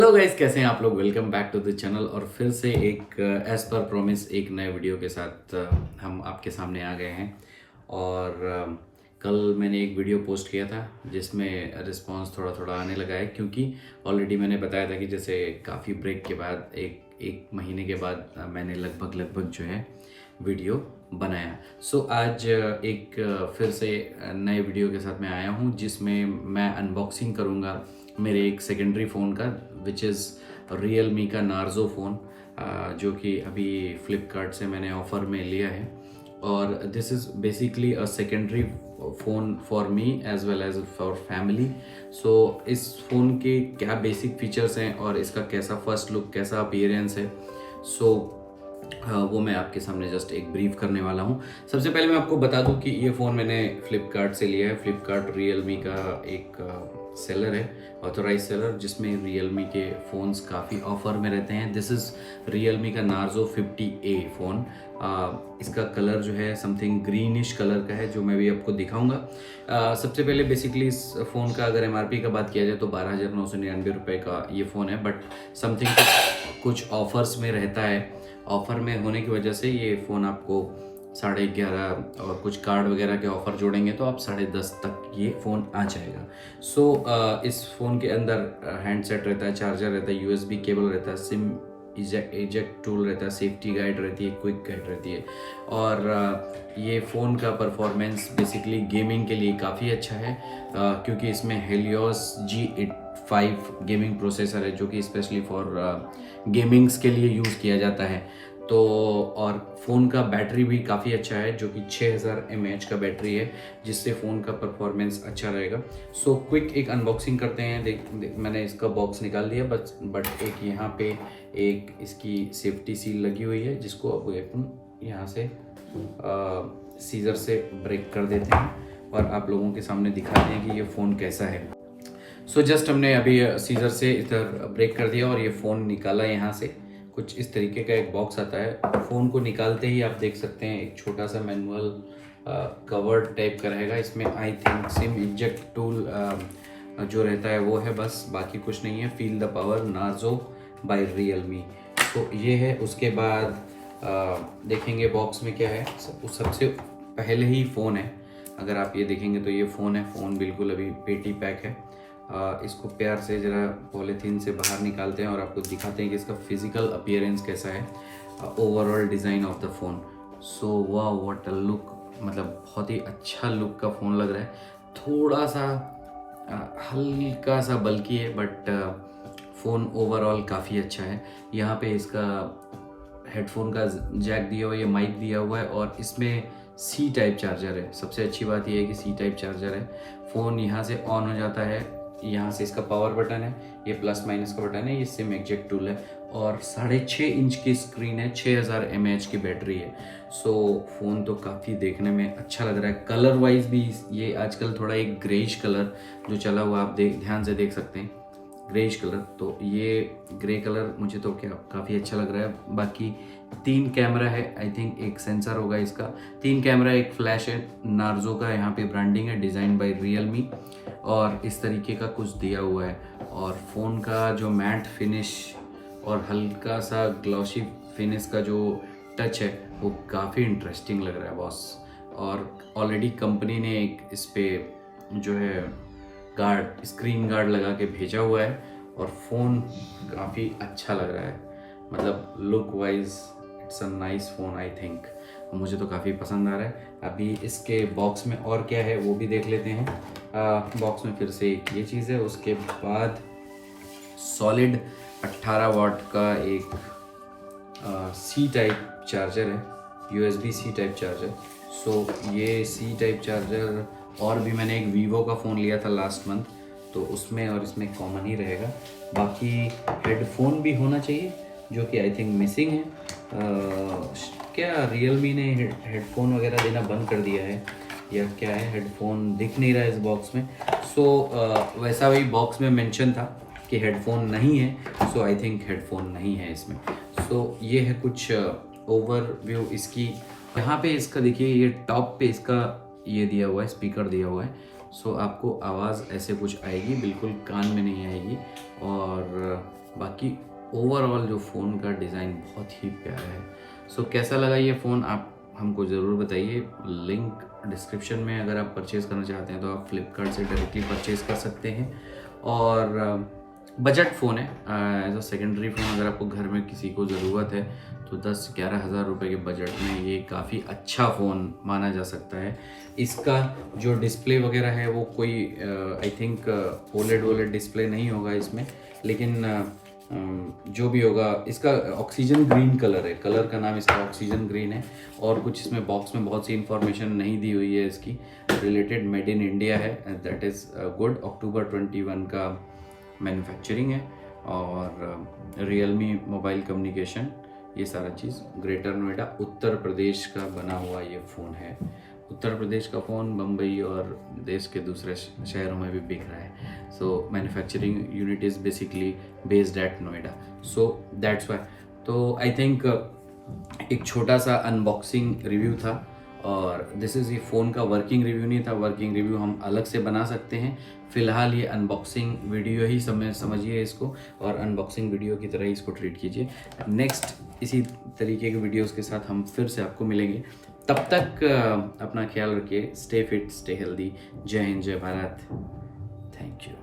Hello guys, कैसे हैं आप लोग। Welcome back to the channel. और फिर से एक एज पर प्रॉमिस एक नए वीडियो के साथ हम आपके सामने आ गए हैं। और कल मैंने एक वीडियो पोस्ट किया था जिसमें रिस्पांस थोड़ा थोड़ा आने लगा है, क्योंकि ऑलरेडी मैंने बताया था कि जैसे काफ़ी ब्रेक के बाद एक महीने के बाद मैंने लगभग जो है वीडियो बनाया। सो आज एक फिर से नए वीडियो के साथ मैं आया हूँ जिसमें मैं अनबॉक्सिंग करूँगा मेरे एक सेकेंडरी फ़ोन का, विच इज़ Realme का नार्जो फ़ोन, जो कि अभी फ्लिपकार्ट से मैंने ऑफ़र में लिया है। और this is basically a secondary phone for me as well as for family. So इस फ़ोन के क्या बेसिक फ़ीचर्स हैं और इसका कैसा फर्स्ट लुक, कैसा अपीयरेंस है, सो वो मैं आपके सामने जस्ट एक ब्रीफ करने वाला हूँ। सबसे पहले मैं आपको बता दूँ कि ये फ़ोन मैंने फ्लिपकार्ट से लिया है। फ्लिपकार्ट Realme का एक सेलर है, ऑथोराइज सेलर, जिसमें Realme के फ़ोन्स काफ़ी ऑफ़र में रहते हैं। दिस इज़ Realme का नार्जो 50A फ़ोन। इसका कलर जो है समथिंग ग्रीनिश कलर का है, जो मैं भी आपको दिखाऊंगा। सबसे पहले बेसिकली इस फ़ोन का अगर MRP का बात किया जाए तो 12,999 रुपये का ये फ़ोन है, बट समथिंग कुछ ऑफ़र्स में रहता है। ऑफ़र में होने की वजह से ये फ़ोन आपको 11.5 और कुछ कार्ड वगैरह के ऑफ़र जोड़ेंगे तो आप 10.5 तक ये फ़ोन आ जाएगा। सो इस फ़ोन के अंदर हैंडसेट रहता है, चार्जर रहता है, USB केबल रहता है, सिम इजेक्ट टूल रहता है, सेफ्टी गाइड रहती है, क्विक गाइड रहती है। और ये फ़ोन का परफॉर्मेंस बेसिकली गेमिंग के लिए काफ़ी अच्छा है, क्योंकि इसमें Helios G85 गेमिंग प्रोसेसर है, जो कि स्पेशली फॉर गेमिंग्स के लिए यूज़ किया जाता है। तो और फ़ोन का बैटरी भी काफ़ी अच्छा है, जो कि 6000 mAh का बैटरी है, जिससे फ़ोन का परफॉर्मेंस अच्छा रहेगा। सो क्विक एक अनबॉक्सिंग करते हैं। देख मैंने इसका बॉक्स निकाल दिया, बट एक यहाँ पे एक इसकी सेफ्टी सील लगी हुई है, जिसको अब अपन यहाँ से सीजर से ब्रेक कर देते हैं और आप लोगों के सामने दिखाते हैं कि ये फ़ोन कैसा है। सो जस्ट हमने अभी सीजर से इधर ब्रेक कर दिया और ये फ़ोन निकाला यहाँ से। कुछ इस तरीके का एक बॉक्स आता है। फ़ोन को निकालते ही आप देख सकते हैं एक छोटा सा मैनुअल कवर टाइप का रहेगा। इसमें I think SIM eject tool जो रहता है वो है, बस बाकी कुछ नहीं है। Feel the power Narzo by Realme, तो ये है। उसके बाद देखेंगे बॉक्स में क्या है। सबसे पहले ही फ़ोन है, अगर आप ये देखेंगे तो ये फ़ोन है। फ़ोन बिल्कुल अभी पेटी पैक है। इसको प्यार से ज़रा पॉलीथीन से बाहर निकालते हैं और आपको दिखाते हैं कि इसका फिज़िकल अपीयरेंस कैसा है, overall design of the phone. So वाह, व्हाट अ लुक, मतलब बहुत ही अच्छा लुक का फ़ोन लग रहा है। थोड़ा सा हल्का सा बल्कि है, बट फ़ोन ओवरऑल काफ़ी अच्छा है। यहाँ पे इसका हेडफोन का जैक दिया हुआ है, ये माइक दिया हुआ है, और इसमें C टाइप चार्जर है। सबसे अच्छी बात ये है कि C टाइप चार्जर है। फ़ोन यहाँ से ऑन हो जाता है, यहाँ से इसका पावर बटन है, ये प्लस माइनस का बटन है, ये सिम एग्जेक्ट टूल है, और 6.5 इंच की स्क्रीन है, 6000 mAh की बैटरी है। सो फ़ोन तो काफ़ी देखने में अच्छा लग रहा है। कलर वाइज भी ये आजकल थोड़ा एक ग्रेइश कलर जो चला हुआ, आप ध्यान से देख सकते हैं, ग्रेइश कलर। तो ये ग्रे कलर मुझे तो क्या काफ़ी अच्छा लग रहा है। बाकी 3 कैमरा है, आई थिंक एक सेंसर होगा इसका। 3 कैमरा, एक फ्लैश है, नार्जो का यहाँ पे ब्रांडिंग है, डिज़ाइन बाय Realme, और इस तरीके का कुछ दिया हुआ है। और फ़ोन का जो मैट फिनिश और हल्का सा ग्लॉसी फिनिश का जो टच है वो काफ़ी इंटरेस्टिंग लग रहा है बॉस। और ऑलरेडी कंपनी ने एक इस पर जो है गार्ड, स्क्रीन गार्ड लगा के भेजा हुआ है, और फ़ोन काफ़ी अच्छा लग रहा है। मतलब look wise it's a nice phone, I think. मुझे तो काफ़ी पसंद आ रहा है। अभी इसके बॉक्स में और क्या है वो भी देख लेते हैं। बॉक्स में फिर से ये चीज़ है। उसके बाद सॉलिड 18 वाट का एक C टाइप चार्जर है, USB-C टाइप चार्जर। सो ये C टाइप चार्जर, और भी मैंने एक वीवो का फ़ोन लिया था लास्ट मंथ, तो उसमें और इसमें कॉमन ही रहेगा। बाकी हेडफोन भी होना चाहिए, जो कि आई थिंक मिसिंग है। क्या Realme ने हेडफोन वगैरह देना बंद कर दिया है या क्या है, हेडफोन दिख नहीं रहा है इस बॉक्स में। सो वैसा वही बॉक्स में मेंशन था कि हेडफोन नहीं है, सो आई थिंक हेडफोन नहीं है इसमें। सो ये है कुछ ओवरव्यू इसकी। यहाँ पे इसका देखिए, ये टॉप पे इसका ये दिया हुआ है, स्पीकर दिया हुआ है, सो आपको आवाज़ ऐसे कुछ आएगी, बिल्कुल कान में नहीं आएगी। और बाकी ओवरऑल जो फ़ोन का डिज़ाइन बहुत ही प्यारा है। सो कैसा लगा ये फ़ोन आप हमको ज़रूर बताइए। लिंक डिस्क्रिप्शन में, अगर आप परचेज़ करना चाहते हैं तो आप फ्लिपकार्ट से डायरेक्टली परचेज़ कर सकते हैं। और बजट फ़ोन है, एज अ सेकेंडरी फ़ोन अगर आपको घर में किसी को ज़रूरत है तो 10-11 हज़ार रुपये के बजट में ये काफ़ी अच्छा फ़ोन माना जा सकता है। इसका जो डिस्प्ले वगैरह है वो कोई आई थिंक ओलेड वोलेड डिस्प्ले नहीं होगा इसमें, लेकिन जो भी होगा इसका ऑक्सीजन ग्रीन कलर है, कलर का नाम इसका ऑक्सीजन ग्रीन है। और कुछ इसमें बॉक्स में बहुत सी इन्फॉर्मेशन नहीं दी हुई है इसकी रिलेटेड। मेड इन इंडिया है, दैट इज़ गुड। अक्टूबर 21 का मैन्युफैक्चरिंग है। और रियलमी मोबाइल कम्युनिकेशन, ये सारा चीज़ ग्रेटर नोएडा उत्तर प्रदेश का बना हुआ ये फ़ोन है। उत्तर प्रदेश का फ़ोन बम्बई और देश के दूसरे शहरों में भी बिक रहा है। सो manufacturing unit is basically based eight Noida, so that's why. तो आई थिंक एक छोटा सा अनबॉक्सिंग रिव्यू था। और दिस इज़ ये फ़ोन का वर्किंग रिव्यू नहीं था, वर्किंग रिव्यू हम अलग से बना सकते हैं। फ़िलहाल ये अनबॉक्सिंग वीडियो ही समझिए इसको, और अनबॉक्सिंग वीडियो की तरह ही इसको ट्रीट कीजिए। नेक्स्ट इसी तरीके के वीडियोस के साथ हम फिर से आपको मिलेंगे। तब तक अपना ख्याल रखिए। Stay fit, stay healthy. जय हिंद, जय भारत। Thank you.